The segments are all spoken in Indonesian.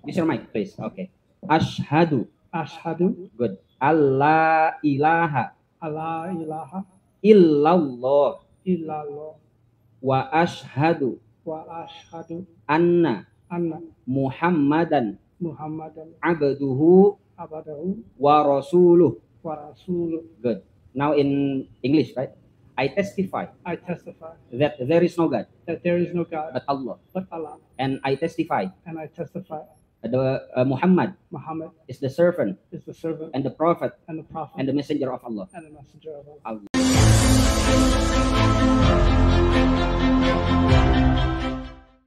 Use your mic, please. Okay. Ashhadu. Ashhadu Good. Alla ilaha alla ilaha illallah illallah wa ashhadu wa ashhadu anna anna Muhammadan Muhammadan abduhu abadahu wa rasuluh. wa rasuluh. Good. Now in English, right? I testify I testify that there is no God that there is no God but Allah, but Allah, and I testify and I testify that Muhammad Muhammad is the servant is the servant and the prophet and the prophet and the messenger of Allah. and the messenger of Allah.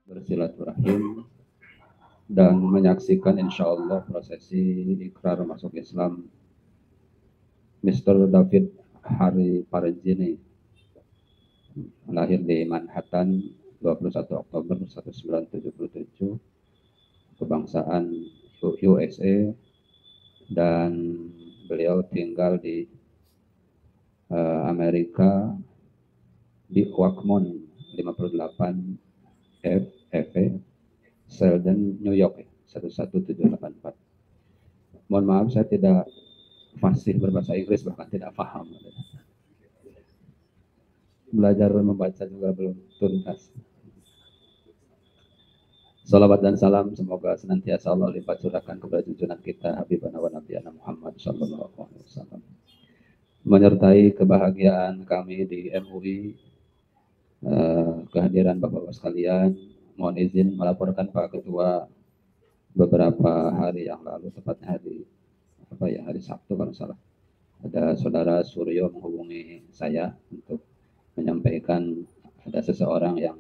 Bersilaturahim dan menyaksikan insya Allah prosesi ikrar masuk Islam Mr. David Hari Parjini, lahir di Manhattan 21 Oktober 1977, kebangsaan USA, dan beliau tinggal di Amerika di Oakmont 58 FE Sheldon, New York 11784. Mohon maaf saya tidak fasih berbahasa Inggris, bahkan tidak paham. Belajar membaca juga belum tuntas. Salawat dan salam semoga senantiasa Allah lipat curahkan kepada junjungan kita Habibana wa Nabiyana Muhammad sallallahu alaihi wasallam, menyertai kebahagiaan kami di MUI, kehadiran Bapak-Bapak sekalian. Mohon izin melaporkan Pak Ketua, beberapa hari yang lalu, tepatnya hari Sabtu kalau salah, ada Saudara Suryo menghubungi saya untuk menyampaikan ada seseorang yang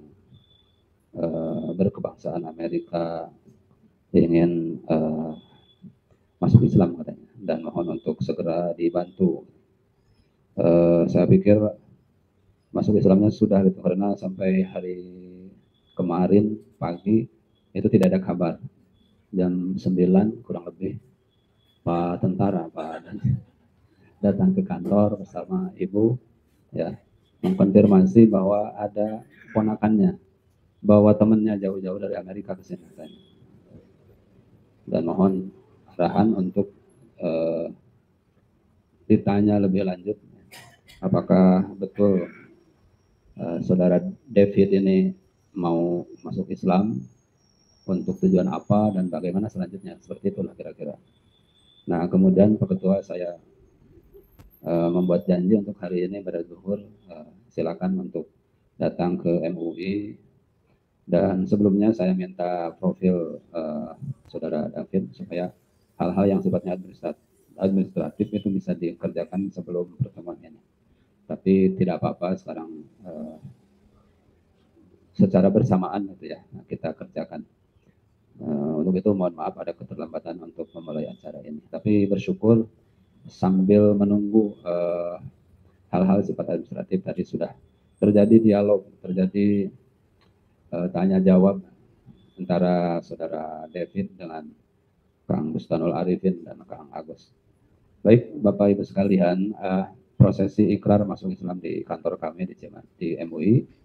berkebangsaan Amerika ingin masuk Islam katanya, dan mohon untuk segera dibantu. Saya pikir masuk Islamnya sudah gitu, karena sampai hari kemarin pagi itu tidak ada kabar. Jam 9 kurang lebih Pak tentara datang ke kantor bersama ibu, ya, mengkonfirmasi bahwa ada ponakannya, bawa temannya jauh-jauh dari Amerika ke sini, dan mohon arahan untuk ditanya lebih lanjut apakah betul Saudara David ini mau masuk Islam, untuk tujuan apa dan bagaimana selanjutnya, seperti itulah kira-kira. Nah, kemudian Pak Ketua, saya membuat janji untuk hari ini pada zuhur, silakan untuk datang ke MUI, dan sebelumnya saya minta profil Saudara David supaya hal-hal yang sifatnya administratif itu bisa dikerjakan sebelum pertemuan ini. Tapi tidak apa-apa, sekarang secara bersamaan gitu ya, kita kerjakan. Untuk itu mohon maaf ada keterlambatan untuk memulai acara ini. Tapi bersyukur sambil menunggu hal-hal sifat administratif tadi sudah terjadi dialog, terjadi tanya jawab antara Saudara David dengan Kang Bustanul Arifin dan Kang Agus. Baik Bapak Ibu sekalian, prosesi ikrar masuk Islam di kantor kami di MUI,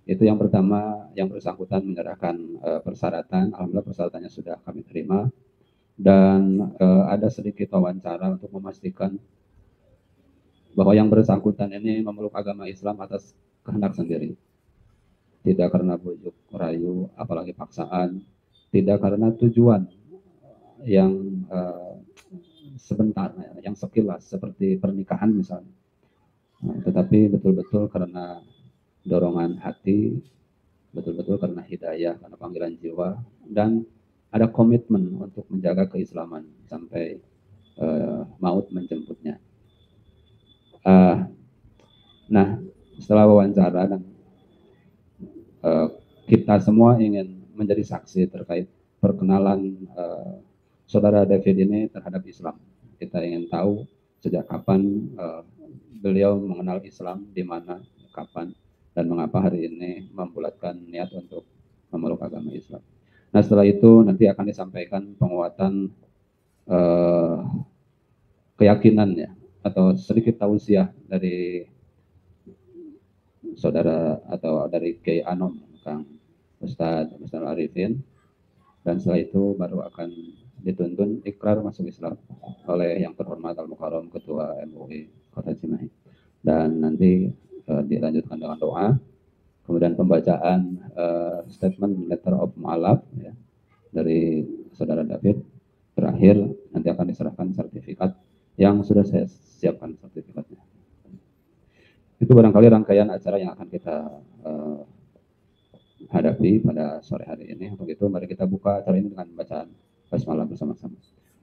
itu yang pertama, yang bersangkutan menyerahkan persyaratan. Alhamdulillah persyaratannya sudah kami terima, dan ada sedikit wawancara untuk memastikan bahwa yang bersangkutan ini memeluk agama Islam atas kehendak sendiri, tidak karena bujuk rayu, apalagi paksaan, tidak karena tujuan yang sebentar, yang sekilas seperti pernikahan misalnya, tetapi betul-betul karena dorongan hati, betul-betul karena hidayah, karena panggilan jiwa, dan ada komitmen untuk menjaga keislaman sampai maut menjemputnya. Nah, setelah wawancara dan kita semua ingin menjadi saksi terkait perkenalan Saudara David ini terhadap Islam. Kita ingin tahu sejak kapan beliau mengenal Islam, di mana, kapan, dan mengapa hari ini membulatkan niat untuk memeluk agama Islam. Nah, setelah itu nanti akan disampaikan penguatan keyakinan ya, atau sedikit tausiah dari saudara atau dari Kiai Anom, Kang Ustadz Arifin, dan setelah itu baru akan dituntun ikrar masuk Islam oleh yang terhormat Al-Mukarram Ketua MUI Kota Cimahi, dan nanti dilanjutkan dengan doa, kemudian pembacaan statement letter of mu'alaf ya, dari saudara David. Terakhir nanti akan diserahkan sertifikat yang sudah saya siapkan sertifikatnya. Itu barangkali rangkaian acara yang akan kita hadapi pada sore hari ini. Untuk itu mari kita buka acara ini dengan bacaan basmalah bersama-sama.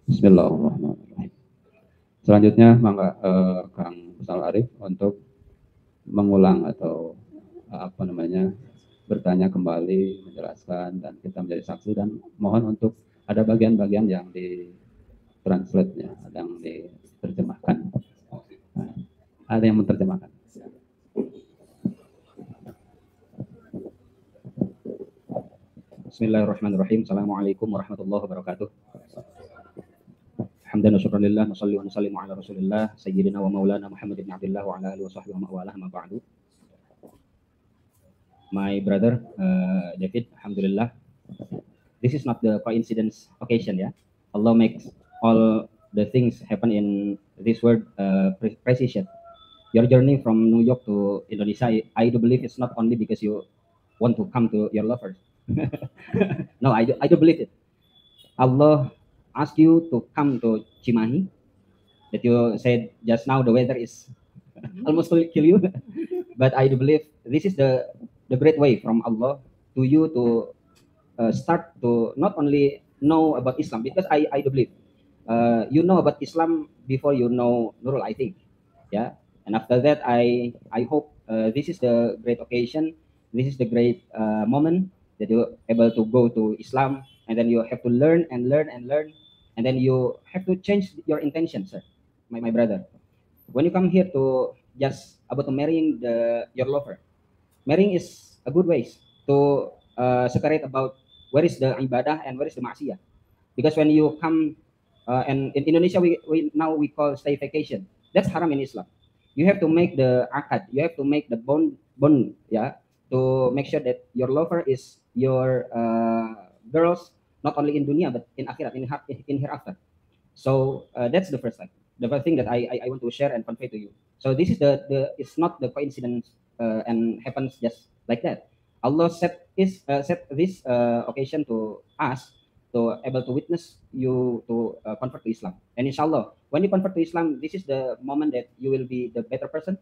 Bismillahirrahmanirrahim. Selanjutnya mangga Kang Musal Arif untuk mengulang atau bertanya kembali, menjelaskan, dan kita menjadi saksi, dan mohon untuk ada bagian-bagian yang di-translate-nya, yang diterjemahkan. Nah, ada yang menerjemahkan. Bismillahirrahmanirrahim. Assalamualaikum warahmatullahi wabarakatuh. Hamdan wa syukran lillah, nusalli wa nusallimu ala Rasulillah sayyidina wa maulana Muhammad ibn Abdullah wa ala alihi wa sahbihi wa mawalah, ma ba'du. My brother David, alhamdulillah, this is not the coincidence occasion, ya. Allah makes all the things happen in this world precision. Your journey from New York to Indonesia, I do believe it's not only because you want to come to your lovers. No, I do believe it. Allah asked you to come to Cimahi, that you said just now the weather is almost will kill you. But I do believe this is the great way from Allah to you to start to not only know about Islam, because I do believe you know about Islam before you know Nurul, I think, yeah. And after that, I hope this is the great occasion, this is the great moment that you're able to go to Islam, and then you have to learn and learn and learn, and then you have to change your intention, sir, my brother. When you come here to just about marrying your lover, marrying is a good way to separate about where is the ibadah and where is the maksiyah. Because when you come and in Indonesia we now we call stay vacation, that's haram in Islam. You have to make the akad, you have to make the bond, yeah, to make sure that your lover is your girls, not only in dunya but in akhirat, in hereafter. So that's the first thing that I want to share and convey to you. So this is it's not the coincidence and happens just like that. Allah set this occasion to us to able to witness you to convert to Islam. And inshallah, when you convert to Islam, this is the moment that you will be the better person,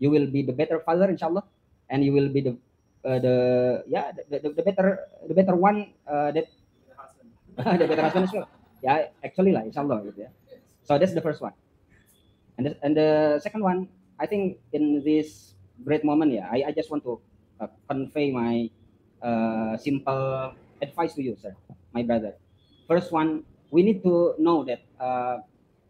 you will be the better father, inshallah, and you will be the better one that the better husband as well. Yeah, actually lah, inshallah, gitu ya. So that's the first one. And the second one, I think in this great moment, yeah, I just want to convey my simple advice to you, sir, my brother. First one, we need to know that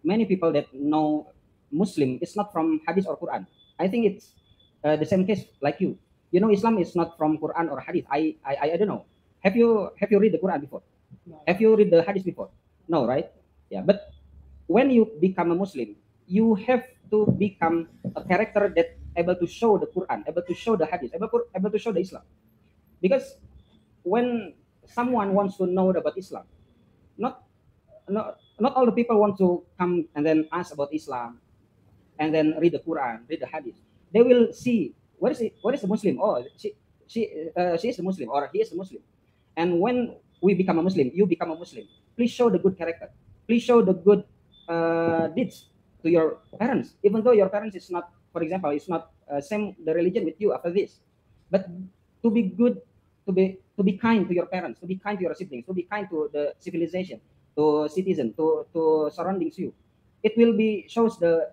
many people that know Muslim is not from Hadith or Quran. I think it's the same case like you. You know, Islam is not from Quran or Hadith. I don't know. Have you read the Quran before? No. Have you read the Hadith before? No, right? Yeah, but when you become a Muslim, you have to become a character that able to show the Quran, able to show the Hadith, able to show the Islam. Because when someone wants to know about Islam, not all the people want to come and then ask about Islam, and then read the Quran, read the Hadith. They will see what is the Muslim? Oh, she is the Muslim, or he is the Muslim. And when we become a Muslim, you become a Muslim, please show the good character. Please show the good deeds to your parents, even though your parents is not, for example, is not same the religion with you after this. But to be good, to be kind to your parents, to be kind to your siblings, to be kind to the civilization, to citizen, to surroundings you. It will be shows the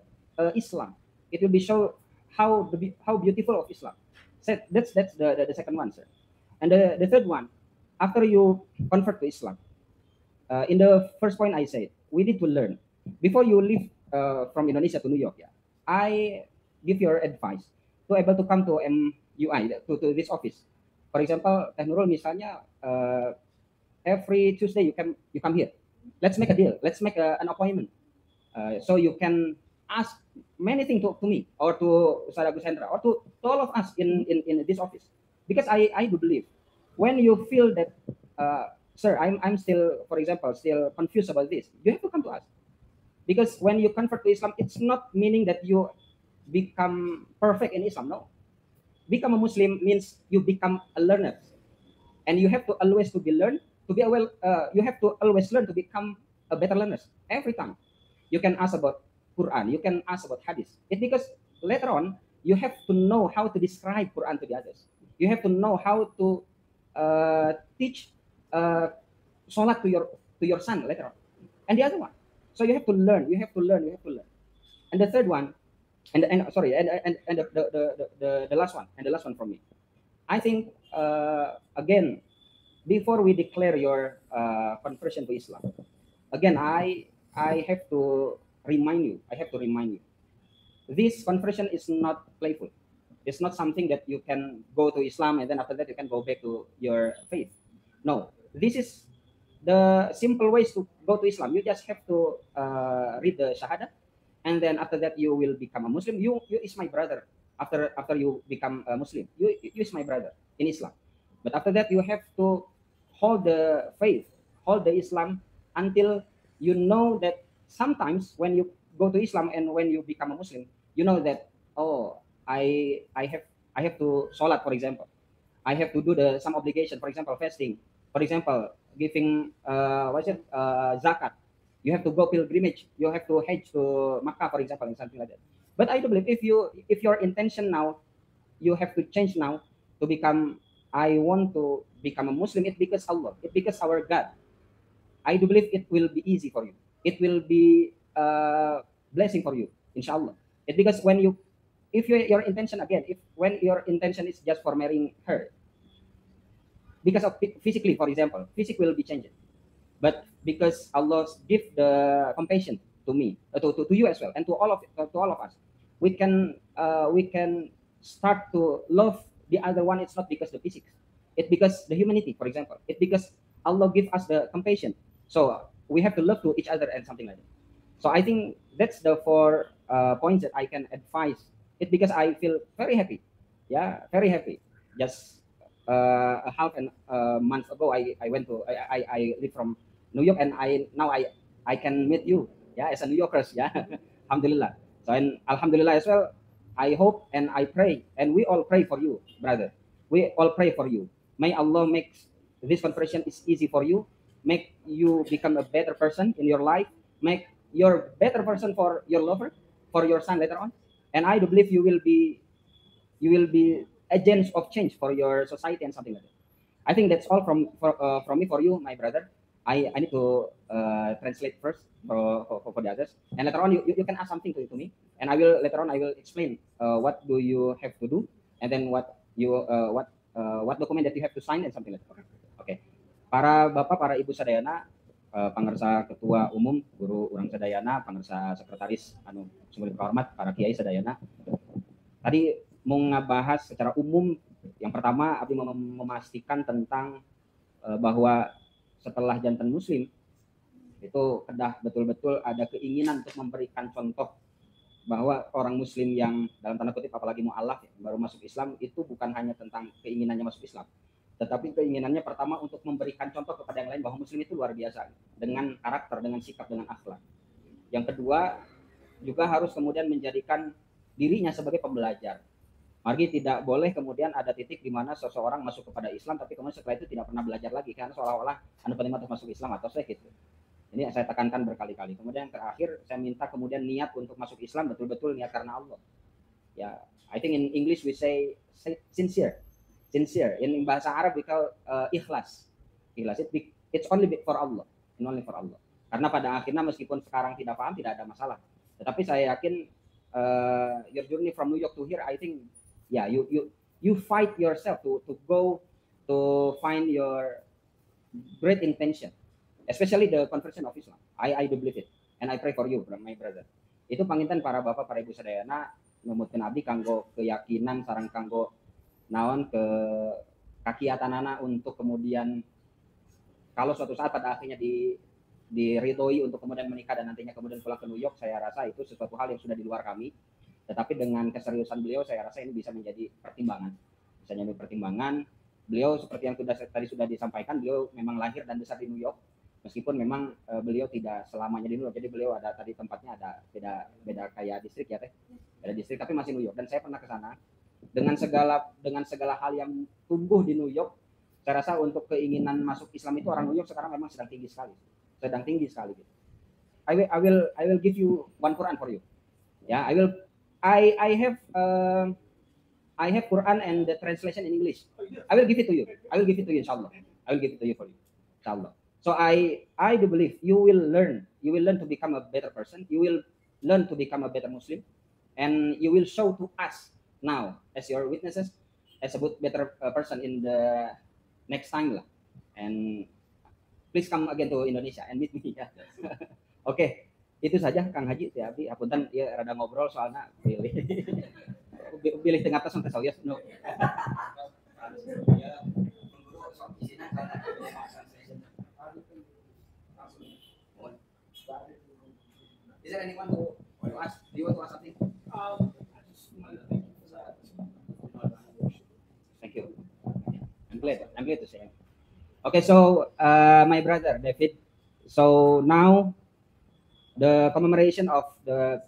Islam. It will be show how beautiful of Islam. So that's the second one, sir. And the third one, after you convert to Islam, in the first point I said, we need to learn. Before you leave from Indonesia to New York, yeah, I give your advice to able to come to MUI, to this office. For example, Teh Nurul misalnya, every Tuesday you come here. Let's make a deal. Let's make an appointment. So you can ask many things to me or to Ustaz Agus Hendra or to all of us in this office. Because I do believe when you feel that sir, I'm still, for example, still confused about this. You have to come to us. Because when you convert to Islam, it's not meaning that you become perfect in Islam. No. Become a Muslim means you become a learner. And you have to always to be learned, to be a well, you have to always learn to become a better learner every time. You can ask about Quran, you can ask about Hadith. It's because later on, you have to know how to describe Quran to the others. You have to know how to teach Salat to your son later on. And the other one. So you have to learn, you have to learn, you have to learn. And the third one, and sorry, and the last one, and the last one from me. I think again, before we declare your conversion to Islam, again, I have to remind you. I have to remind you. This conversion is not playful. It's not something that you can go to Islam and then after that you can go back to your faith. No, this is the simple ways to go to Islam. You just have to read the Shahada, and then after that you will become a Muslim. You is my brother. After you become a Muslim, you is my brother in Islam. But after that you have to hold the faith, hold the Islam until you know that sometimes when you go to Islam and when you become a Muslim, you know that, oh, I have to salat, for example. I have to do the some obligation, for example, fasting, for example, giving zakat. You have to go pilgrimage. You have to hajj to Makkah, for example, and something like that. But I do believe if your intention now, you have to change now to become. I want to become a Muslim. It's because Allah. It's because our God. I do believe it will be easy for you. It will be blessing for you, inshallah. It's because when you, if your intention again, if when your intention is just for marrying her, because of physically, for example, physic will be changed. But because Allah give the compassion to me, to you as well, and to all of us, we can start to love the other one. It's not because the physics, it's because the humanity, for example. It's because Allah give us the compassion. So we have to love to each other and something like that. So I think that's the four points that I can advise. It's because I feel very happy, yeah, very happy. Just a half and month ago, I went to I live from New York, and I can meet you, yeah, as a New Yorkers, yeah, Alhamdulillah. So and Alhamdulillah as well. I hope and I pray, and we all pray for you, brother. We all pray for you. May Allah make this conversion is easy for you. Make you become a better person in your life. Make your better person for your lover, for your son later on. And I do believe you will be agents of change for your society and something like that. I think that's all from me for you, my brother. I need to translate first for the others, and later on you can ask something to me, and I will later on I will explain what do you have to do, and then what document that you have to sign and something like that. Okay. Okay. Para bapak, para ibu sadayana, pangersa ketua umum guru urang sadayana, pangersa sekretaris anu sumber hormat, para kiai sadayana. Tadi mau ngebahas secara umum. Yang pertama, Abdi memastikan tentang bahwa setelah jantan Muslim itu kedah betul-betul ada keinginan untuk memberikan contoh bahwa orang Muslim yang dalam tanda kutip apalagi mu'alaf ya, baru masuk Islam itu bukan hanya tentang keinginannya masuk Islam, tetapi keinginannya pertama untuk memberikan contoh kepada yang lain bahwa Muslim itu luar biasa dengan karakter, dengan sikap, dengan akhlak. Yang kedua juga harus kemudian menjadikan dirinya sebagai pembelajar. Mari tidak boleh kemudian ada titik di mana seseorang masuk kepada Islam tapi kemudian setelah itu tidak pernah belajar lagi karena seolah-olah anu penting untuk masuk Islam atau saya gitu. Ini saya tekankan berkali-kali. Kemudian yang terakhir saya minta kemudian niat untuk masuk Islam betul-betul niat karena Allah. Ya, I think in English we say sincere. Sincere. In bahasa Arab we call ikhlas. Ikhlas it's only for Allah. It's only for Allah. Karena pada akhirnya meskipun sekarang tidak paham tidak ada masalah. Tetapi saya yakin your journey from New York to here, I think yeah, you fight yourself to go to find your great intention, especially the conversion of Islam. I do believe it, and I pray for you, my brother. Itu panginten para bapak, para ibu sadayana numutkeun abdi kanggo keyakinan sareng kanggo naon ke kakiatanana untuk kemudian kalau suatu saat pada akhirnya diridhoi untuk kemudian menikah dan nantinya kemudian pulang ke New York, saya rasa itu sesuatu hal yang sudah di luar kami. Tetapi dengan keseriusan beliau, saya rasa ini bisa menjadi pertimbangan. Bisa menjadi pertimbangan Beliau seperti yang tadi sudah disampaikan, beliau memang lahir dan besar di New York. Meskipun memang beliau tidak selamanya di New York, jadi beliau ada tadi tempatnya ada beda kayak distrik ya teh, beda distrik tapi masih New York. Dan saya pernah ke sana dengan segala hal yang tumbuh di New York. Saya rasa untuk keinginan masuk Islam itu orang New York sekarang memang sedang tinggi sekali. Gitu. I will give you one Quran for you. Yeah, I have Quran and the translation in English. I will give it to you. Inshallah. I will give it to you for you, inshallah. So I do believe you will learn to become a better person. You will learn to become a better Muslim, and you will show to us now as your witnesses as a better person in the next time lah. And please come again to Indonesia and meet me ya. Oke, itu saja Kang Haji ya. Apunten ya rada ngobrol soalnya pilih tengah atas sampai saya no. Is there anyone who ask? Do you want to ask something? Thank you. I'm glad to say. Okay, so my brother David. So now the commemoration of the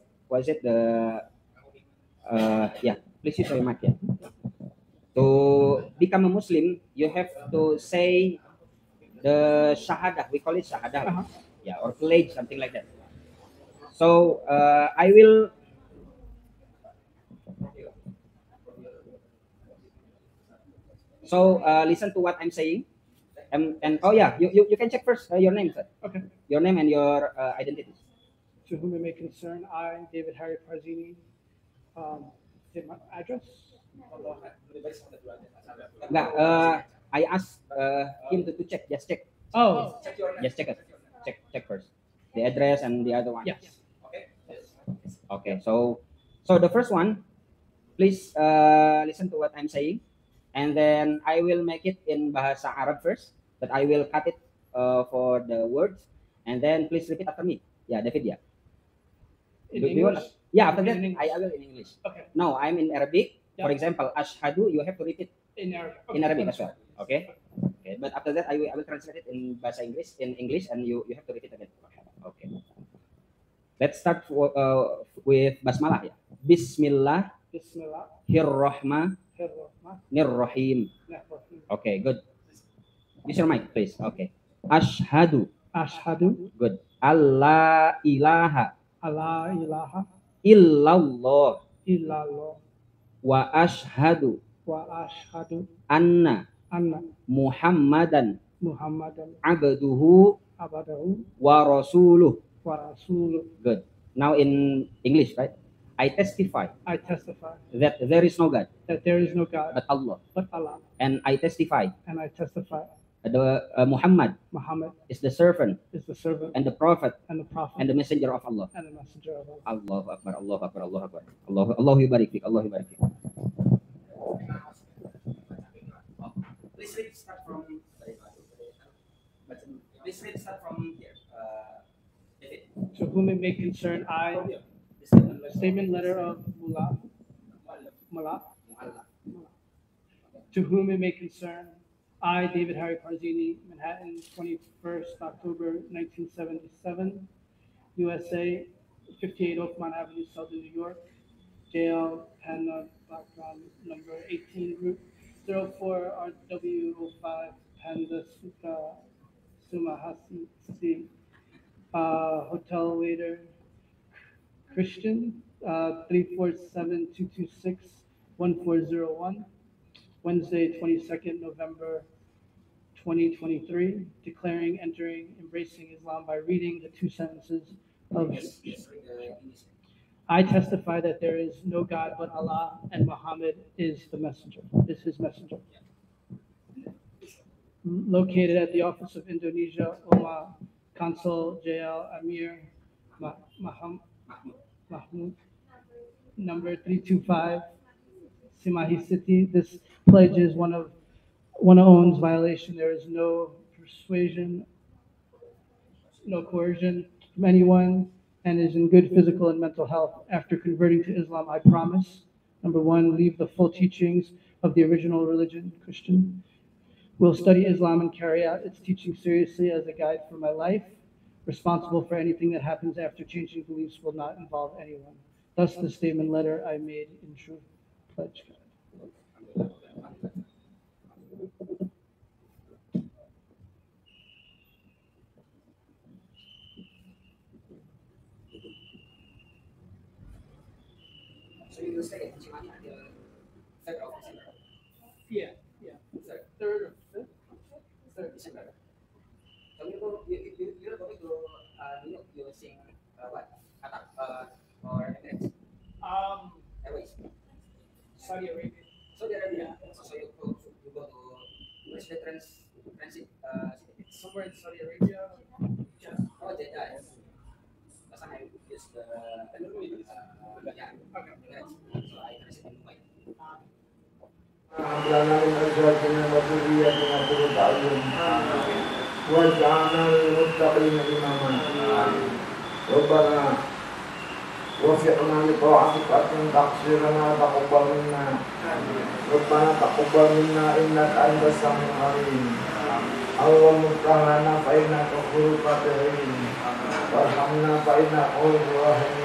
yeah, please use your mic. Yeah. To become a Muslim, you have to say the shahadah. We call it shahadah, yeah, or pledge, something like that. So I will. So listen to what I'm saying, and oh yeah, you can check first your name, sir. Okay. Your name and your identity. To whom it may concern, I, David Harry Parzini, say my address. Enggak, I ask him to check, just check. Oh, Just check first the address and the other one. yes. Okay, so the first one, please listen to what I'm saying, and then I will make it in Bahasa Arab first, but I will cut it for the words, and then please repeat after me. Yeah, David, yeah. In Do you want- English? Yeah, after that, In English. I will in English. Okay. No, I'm in Arabic. For Yeah. example, ashhadu, you have to repeat In Arabic. in Arabic as well. Okay? Okay, but after that, I will translate it in Bahasa Inggris, and you have to repeat again. Okay. Let's start with basmalah ya. Bismillah. Bismillahirrahmanirrahim. Okay, good. Use your mic, please. Okay. Ashhadu. Ashhadu Good. Allah ilaha alla ilaha illallah illallah wa ashhadu wa ashhadu anna anna Muhammadan Muhammadan abduhu abadahu wa rasuluh. wa rasuluh. Good. Now in English, right? I testify I testify that there is no God that there is no God but Allah, but Allah, and I testify and I testify that Muhammad Muhammad is the servant is the servant and the prophet and the prophet and the messenger of Allah. and the messenger of Allah. Allahu Akbar, Allahu Akbar, Allahu Akbar. Allahu yubarik fik, Allahu yubarik fik. Please start from here. To whom it may concern, I, statement letter of Mullah, to whom it may concern, I, David Harry Parzini, Manhattan, 21st October 1977, USA, 58 Oakmont Avenue, Southern New York, JL, Penn, background number 18, Route 04 RW05, Panda Suka, Sumahasi, hotel waiter, Christian, 347-226-1401, Wednesday, 22nd November 2023, declaring, entering, embracing Islam by reading the two sentences of I testify that there is no God but Allah, and Muhammad is his messenger. Located at the office of Indonesia, Oma, Consul JL Amir Mahmud, number 325, Cimahi City. This pledge is one of OWN's violation. There is no persuasion, no coercion from anyone, and is in good physical and mental health. After converting to Islam, I promise, number one, leave the full teachings of the original religion, Christian, Will study Islam and carry out its teaching seriously as a guide for my life. Responsible for anything that happens after changing beliefs will not involve anyone. Thus, the statement letter I made in true pledge. So you will stay at Chimani until 3rd of December. Yeah. Third or fifth? 3rd December. So you're going to New York using what? Qatar or Emirates? Airways. Saudi Arabia. Saudi Arabia. So you go to where's the transit city? Somewhere in Saudi Arabia. Yeah. Oh, Jeddah. Last time I used the yeah. Okay. So I transit in Dubai. لنا من أزواجنا وذرياتنا قرة أعين واجعلنا للمتقين إماما ربنا وفقنا لطاعتك أن تقصيرنا تقبل منا ربنا تقبل منا إنك أنت السميع العليم اللهم افتح لنا فإنك خير الفاتحين وارحمنا فإنك خير الراحمين